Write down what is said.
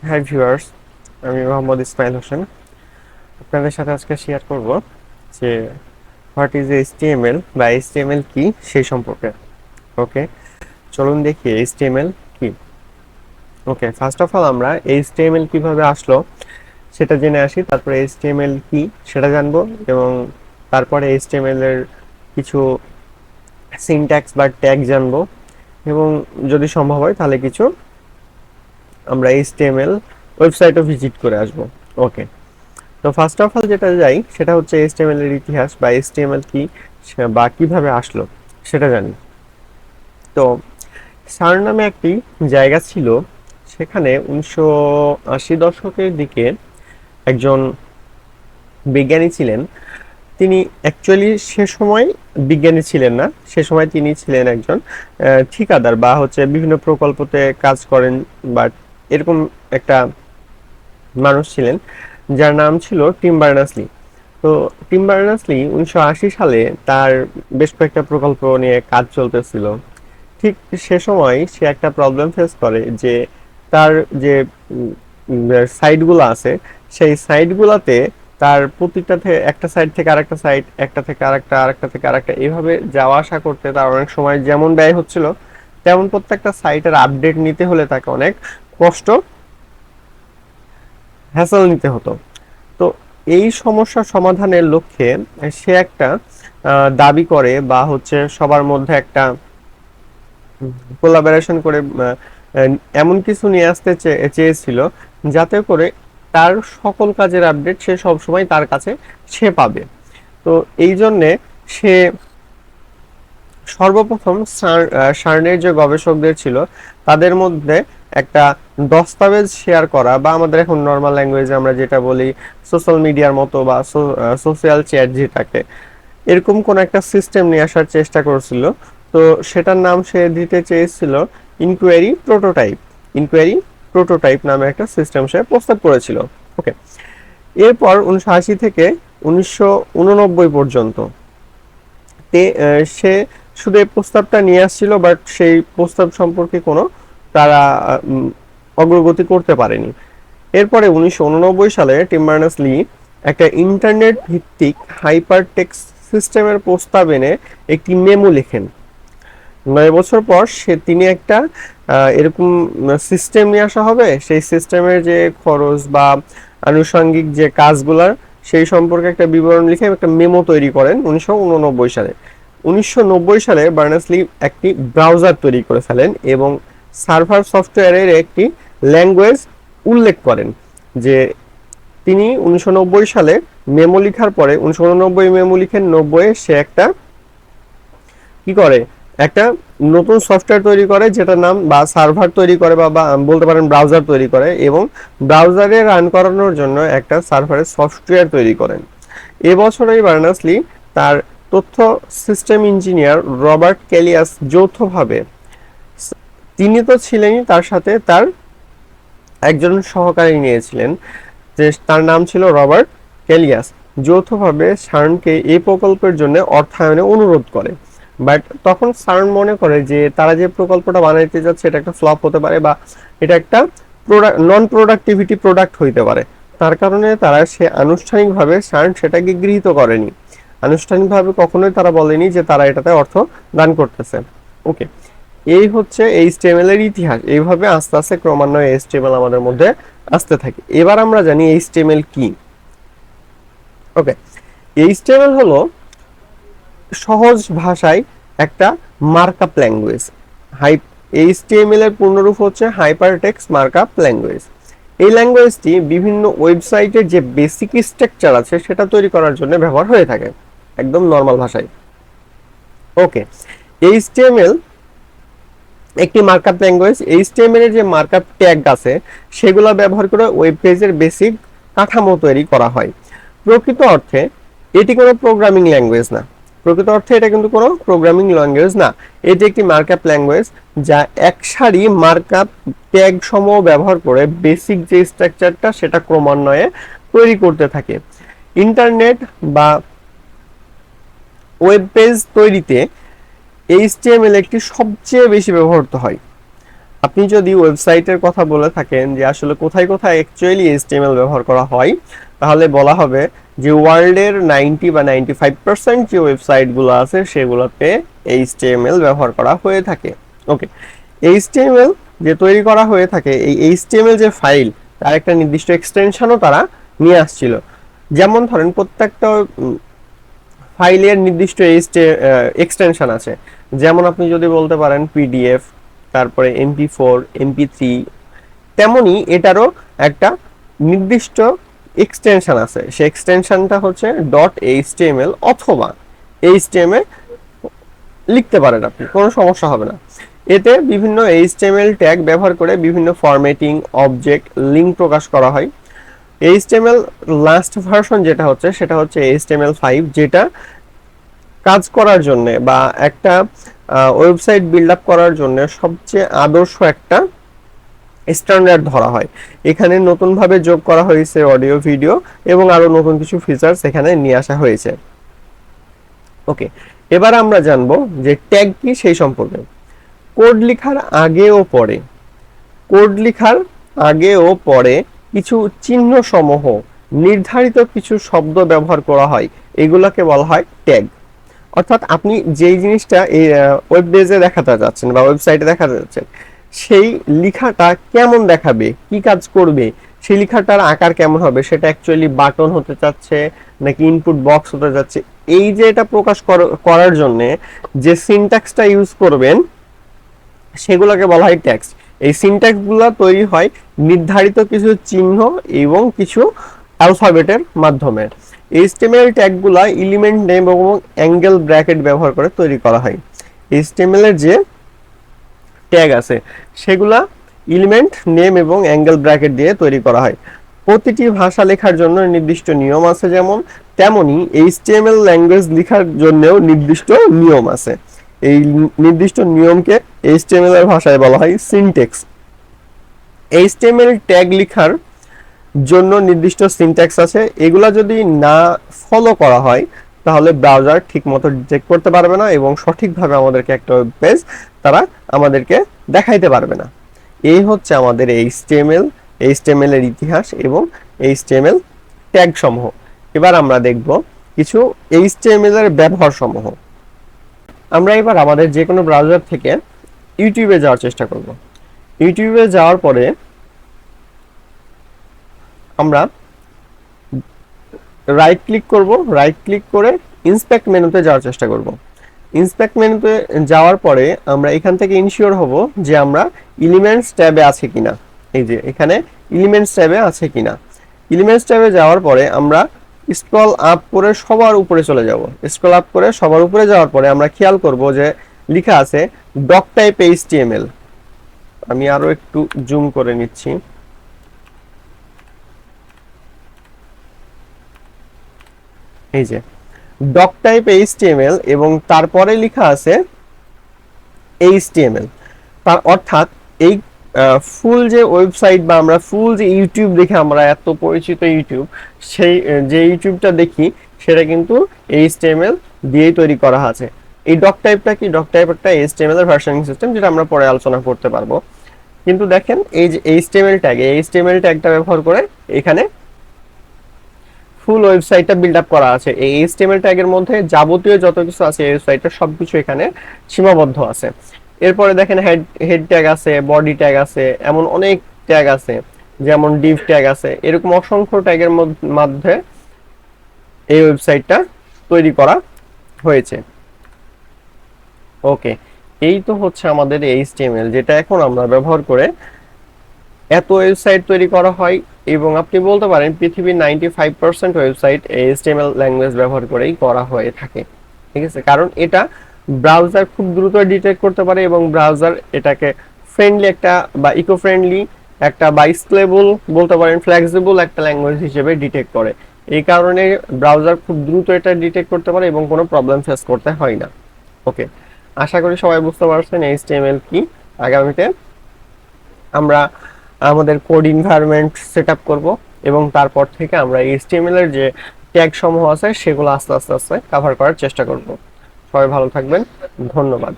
Hi viewers, আমি মোহাম্মদ ইসমাইল হোসেন। আপনাদের সাথে আজকে শেয়ার করব যে হোয়াট ইজ এইচটিএমএল বা এইচটিএমএল কি সেই সম্পর্কে। ওকে, চলুন দেখি এইচটিএমএল কি। ওকে, ফার্স্ট অফ অল আমরা এইচটিএমএল কিভাবে আসলো সেটা জেনে আসি, তারপরে এইচটিএমএল কি সেটা জানবো, এবং তারপরে এইচটিএমএল এর কিছু সিনট্যাক্স বা ট্যাগ জানবো, এবং যদি সম্ভব হয় তাহলে কিছু আমরা এইচটিএমএল ওয়েবসাইটও ভিজিট করে আসবো। ওকে, তো ফার্স্ট অফ অল যেটা যাই সেটা হচ্ছে এইচটিএমএল এর ইতিহাস বা এইচটিএমএল কি বা কিভাবে আসলো সেটা জানি। তো সার নামে একটি জায়গা ছিল, সেখানে 1980 দশকের দিকে একজন বিজ্ঞানী ছিলেন। তিনি অ্যাকচুয়ালি সে সময় বিজ্ঞানী ছিলেন না, সে সময় তিনি ছিলেন একজন ঠিকাদার বা হচ্ছে বিভিন্ন প্রকল্পতে কাজ করেন, বাট এরকম একটা মানুষ ছিলেন যার নাম ছিল টিম বার্নার্স-লি। তো টিম বার্নার্স-লি 1980 সালে তার বেশ কয়েকটা প্রকল্প নিয়ে কাজ চলতেছিল। ঠিক সে সময় সে একটা প্রবলেম ফেস করে যে তার যে সাইটগুলো আছে সেই সাইটগুলোতে তার প্রতিটা একটা সাইড থেকে আরেকটা সাইড, একটা থেকে আরেকটা, আরেকটা থেকে আরেকটা, এইভাবে যাওয়া আসা করতে তার অনেক সময় যেমন ব্যয় হচ্ছিল, তেমন প্রত্যেকটা সাইটের আপডেট নিতে হলে তাকে অনেক কষ্ট, হ্যাসেল নিতে হতো। তো এই সমস্যা সমাধানের লক্ষ্যে সে একটা দাবি করে বা হচ্ছে সবার মধ্যে একটা কোলাবোরেশন করে এমন কিছু নিয়ে আসতে চেয়েছিল যাতে করে তার সকল কাজের আপডেট সে সবসময় তার কাছে সে পাবে। তো এই জন্যে সে সর্বপ্রথম সার্নের যে গবেষকদের ছিল তাদের মধ্যে একটা দস্তাবেজ শেয়ার করা, বা আমাদের এখন নর্মাল ল্যাঙ্গুয়েজে আমরা যেটা বলি সোশ্যাল মিডিয়ার মতো বা সোশ্যাল চ্যাট, যেটাকে এরকম কোন একটা সিস্টেম নিয়ে আসার চেষ্টা করছিল। তো সেটার নাম সে দিতে চেয়েছিল ইনকোয়ারি প্রোটোটাইপ। ইনকোয়ারি প্রোটোটাইপ নামে একটা সিস্টেম সে প্রস্তাব করেছিল। ওকে, এরপর 1980 থেকে 1989 পর্যন্ত সে শুধু এই প্রস্তাবটা নিয়ে আসছিল, বাট সেই প্রস্তাব সম্পর্কে কোনো তারা অগ্রগতি করতে পারেনি। এরপরে 1989 সালে টিম বার্নার্স-লি একটা ইন্টারনেট ভিত্তিক হাইপার টেক্সট সিস্টেমের প্রস্তাব এনে একটি মেমো লেখেন। 9 বছর পর তিনি একটা এরকম সিস্টেম নিয়ে আসা হবে, সেই সিস্টেমের যে খরচ বা আনুষঙ্গিক যে কাজগুলার সেই সম্পর্কে একটা বিবরণ লিখে একটা মেমো তৈরি করেন 1989 সালে। 1990 সালে বার্নার্স-লি একটি ব্রাউজার তৈরি করে ফেলেন এবং সার্ভার সফটওয়্যারের একটি ল্যাঙ্গুয়েজ উল্লেখ করেন। যে তিনি 1990 সালে মেমো লিখার পরে 1989 মেমো লিখেন, 90 সে একটা কি করে, একটা নতুন সফটওয়্যার তৈরি করে যেটার নাম বা সার্ভার তৈরি করে বা বলতে পারেন ব্রাউজার তৈরি করে, এবং ব্রাউজারে রান করানোর জন্য একটা সার্ভারের সফটওয়্যার তৈরি করেন। এবছরই বার্নার্স-লি তার তথ্য সিস্টেম ইঞ্জিনিয়ার রবার্ট ক্যালিয়াস যৌথভাবে, তিনি তো ছিলেনই, তার সাথে তার একজন সহকারী নিয়েছিলেন যে তার নাম ছিল রবার্ট ক্যালিয়াস, যৌথভাবে সার্নকে এই প্রকল্পের জন্য অর্থায়নে অনুরোধ করে। বাট তখন সার্ন মনে করে যে তারা যে প্রকল্পটা বানাইতে যাচ্ছে এটা একটা ফ্লপ হতে পারে, বা এটা একটা নন প্রোডাক্টিভিটি প্রোডাক্ট হইতে পারে। তার কারণে তারা সে আনুষ্ঠানিকভাবে সার্ন সেটাকে গৃহীত করেনি। আনুষ্ঠানিকভাবে কখনোই তারা বলেনি যে তারা এটাতে অর্থ দান করতেছে। ওকে, এই হচ্ছে এইচটিএমএল এর ইতিহাস। এইভাবে আস্তে আস্তে ক্রমান্বয়ে এইচটিএমএল আমাদের মধ্যে আসতে থাকে। এবার আমরা জানি এইচটিএমএল কি। ওকে, এইচটিএমএল হলো সহজ ভাষায় একটা মার্কআপ ল্যাঙ্গুয়েজ। এইচটিএমএল এর পূর্ণরূপ হচ্ছে হাইপার টেক্সট মার্কআপ ল্যাঙ্গুয়েজ। এই ল্যাঙ্গুয়েজটি বিভিন্ন ওয়েবসাইটের যে বেসিক স্ট্রাকচার আছে সেটা তৈরি করার জন্য ব্যবহার হয়ে থাকে, একদম নর্মাল ভাষায়। ওকে, এইচটিএমএল একটি মার্কআপ ল্যাঙ্গুয়েজ। এইচটিএমএল এর যে মার্কআপ ট্যাগ আছে সেগুলো ব্যবহার করে ওয়েব পেজের বেসিক কাঠামো তৈরি করা হয়। প্রকৃত অর্থে এটি কোনো প্রোগ্রামিং ল্যাঙ্গুয়েজ না। প্রকৃত অর্থে এটা কিন্তু কোনো প্রোগ্রামিং ল্যাঙ্গুয়েজ না। এটি একটি মার্কআপ ল্যাঙ্গুয়েজ যা এক সারি মার্কআপ ট্যাগ সমূহ ব্যবহার করে বেসিক যে স্ট্রাকচারটা সেটা ক্রমান্বয়ে তৈরি করতে থাকে। ইন্টারনেট বা ওয়েব পেজ তৈরিতে এইচটিএমএল একটি সবচেয়ে বেশি ব্যবহৃত হয়। আপনি যদি ওয়েবসাইটের কথা বলে থাকেন যে আসলে কোথায় কোথায় অ্যাকচুয়ালি এইচটিএমএল ব্যবহার করা হয়, তাহলে বলা হবে যে ওয়ার্ল্ডের 90 বা 95% যে ওয়েবসাইটগুলো আছে সেগুলোতে এইচটিএমএল ব্যবহার করা হয়ে থাকে। ওকে, এইচটিএমএল যে তৈরি করা হয়ে থাকে, এই এইচটিএমএল যে ফাইল তার একটা নির্দিষ্ট এক্সটেনশনও তারা নিয়ে আসছিল। যেমন ধরেন প্রত্যেকটা ফাইলের নির্দিষ্ট এক্সটেনশন আছে। যেমন আপনি যদি বলতে পারেন পিডিএফ, তারপরে MP4, MP3, তেমনি এটারও একটা নির্দিষ্ট এক্সটেনশন আছে। সেই এক্সটেনশনটা হচ্ছে .html অথবা HTML লিখতে পারেন আপনি, কোনো সমস্যা হবে না। এতে বিভিন্ন HTML ট্যাগ ব্যবহার করে বিভিন্ন ফরম্যাটিং, অবজেক্ট, লিঙ্ক প্রকাশ করা হয়। HTML লাস্ট ভার্সন যেটা হচ্ছে সেটা হচ্ছে HTML5, যেটা কাজ করার জন্য বা একটা ওয়েবসাইট বিল্ড আপ করার জন্য সবচেয়ে আদর্শ একটা স্ট্যান্ডার্ড ধরা হয়। এখানে নতুনভাবে যোগ করা হয়েছে অডিও, ভিডিও এবং আরো নতুন কিছু ফিচার্স এখানে নিয়ে আসা হয়েছে। ওকে, এবার আমরা জানবো যে ট্যাগ কি সেই সম্পর্কে। কোড লেখার আগে ও পরে, কোড লেখার আগে ও পরে কিছু চিহ্ন সমূহ নির্ধারিত কিছু শব্দ ব্যবহার করা হয়, এগুলোকে বলা হয় ট্যাগ। অর্থাৎ আপনি যেই জিনিসটা এই ওয়েব পেজে দেখাতে যাচ্ছেন বা ওয়েবসাইটে দেখাতে যাচ্ছেন, সেই লেখাটা কেমন দেখাবে, কি কাজ করবে, সেই লেখাটার আকার কেমন হবে, সেটা অ্যাকচুয়ালি বাটন হতে চাচ্ছে নাকি ইনপুট বক্স হতে যাচ্ছে, এই যে এটা প্রকাশ করার জন্য যে সিনট্যাক্সটা ইউজ করবেন সেগুলোকে বলা হয় ট্যাগস। এই সিনট্যাক্সগুলো তৈরি হয় নির্ধারিত কিছু চিহ্ন এবং কিছু অ্যালফাবেটের মাধ্যমে। HTML ট্যাগগুলা এলিমেন্ট নেম এবং অ্যাঙ্গেল ব্র্যাকেট ব্যবহার করে তৈরি করা হয়। HTML এর যে ট্যাগ আছে সেগুলা এলিমেন্ট নেম এবং অ্যাঙ্গেল ব্র্যাকেট দিয়ে তৈরি করা হয়। প্রতিটি ভাষা লেখার জন্য নির্দিষ্ট নিয়ম আছে, যেমন তেমনি HTML ল্যাঙ্গুয়েজ লেখার জন্যও নির্দিষ্ট নিয়ম আছে। এই নির্দিষ্ট নিয়মকে HTML এর ভাষায় বলা হয় সিনট্যাক্স। HTML ট্যাগ লেখার জন্য নির্দিষ্ট সিনট্যাক্স আছে, এগুলা যদি না ফলো করা হয় তাহলে ব্রাউজার ঠিকমতো ডিটেক্ট করতে পারবে না এবং সঠিকভাবে আমাদেরকে একটা ওয়েব পেজ তারা আমাদেরকে দেখাইতে পারবে না। এই হচ্ছে আমাদের HTML এর ইতিহাস এবং HTML ট্যাগ সমূহ। এবার আমরা দেখব কিছু HTML এর ব্যবহার সমূহ। আমরা এবার আমাদের যে কোনো ব্রাউজার থেকে ইউটিউবে যাওয়ার চেষ্টা করব। ইউটিউবে যাওয়ার পরে আমরা রাইট ক্লিক করব, রাইট ক্লিক করে ইন্সপেক্ট মেনুতে যাওয়ার চেষ্টা করব। ইন্সপেক্ট মেনুতে যাওয়ার পরে আমরা এখান থেকে ইনশিওর হব যে আমরা এলিমেন্টস ট্যাবে আছে কিনা। এই যে এখানে এলিমেন্টস ট্যাবে আছে কিনা। এলিমেন্টস ট্যাবে যাওয়ার পরে আমরা স্ক্রল আপ করে সবার উপরে চলে যাব। স্ক্রল আপ করে সবার উপরে যাওয়ার পরে আমরা খেয়াল করব যে লেখা আছে ডক টাইপ HTML। আমি আরো একটু জুম করে নিচ্ছি। এই যে ডক টাইপ HTML এবং তারপরে লেখা আছে HTML। তার অর্থাৎ এই ফুল যে ওয়েবসাইট বা আমরা ফুল যে ইউটিউব দেখে আমরা এত পরিচিত ইউটিউব, সেই যে ইউটিউবটা দেখি সেটা কিন্তু HTML দিয়েই তৈরি করা আছে। এই ডক টাইপটা কি? ডক টাইপ একটা HTML এর ভার্সনিং সিস্টেম, যেটা আমরা পরে আলোচনা করতে পারবো। কিন্তু দেখেন এই যে HTML ট্যাগ, এই HTML ট্যাগটা ব্যবহার করে এখানে ফুল ওয়েবসাইটটা বিল্ড আপ করা আছে। এই HTML ট্যাগের মধ্যে যাবতীয় যত কিছু আছে এই ওয়েবসাইটের সবকিছু এখানে সীমাবদ্ধ আছে। এরপরে দেখেন হেড ট্যাগ আছে, বডি ট্যাগ আছে, এমন অনেক ট্যাগ আছে, যেমন ডিভ ট্যাগ আছে। এরকম অসংখ্য ট্যাগের মধ্যে এই ওয়েবসাইটটা তৈরি করা হয়েছে। ওকে, এই তো হচ্ছে আমাদের HTML, যেটা এখন আমরা ব্যবহার করে এত ওয়েবসাইট তৈরি করা হয়। এবং আপনি বলতে পারেন পৃথিবীর 95% ওয়েবসাইট HTML ল্যাঙ্গুয়েজ ব্যবহার করেই করা হয়ে থাকে। ঠিক আছে, কারণ এটা ব্রাউজার খুব দ্রুত ডিটেক্ট করতে পারে এবং ব্রাউজার এটাকে ফ্রেন্ডলি একটা বা ইকো ফ্রেন্ডলি একটা বা স্কেলেবল বলতে পারেন ফ্লেক্সিবল একটা ল্যাঙ্গুয়েজ হিসেবে ডিটেক্ট করে। এই কারণে ব্রাউজার খুব দ্রুত এটা ডিটেক্ট করতে পারে এবং কোনো প্রবলেম ফেস করতে হয় না। ওকে, আশা করি সবাই বুঝতে পারছেন HTML কি। আগামীতে আমরা আমাদের কোড এনভায়রনমেন্ট সেটআপ করব এবং তারপর থেকে আমরা HTML এর যে ট্যাগ সমূহ আছে সেগুলো আস্তে আস্তে কভার করার চেষ্টা করব। সবাই ভালো থাকবেন, ধন্যবাদ।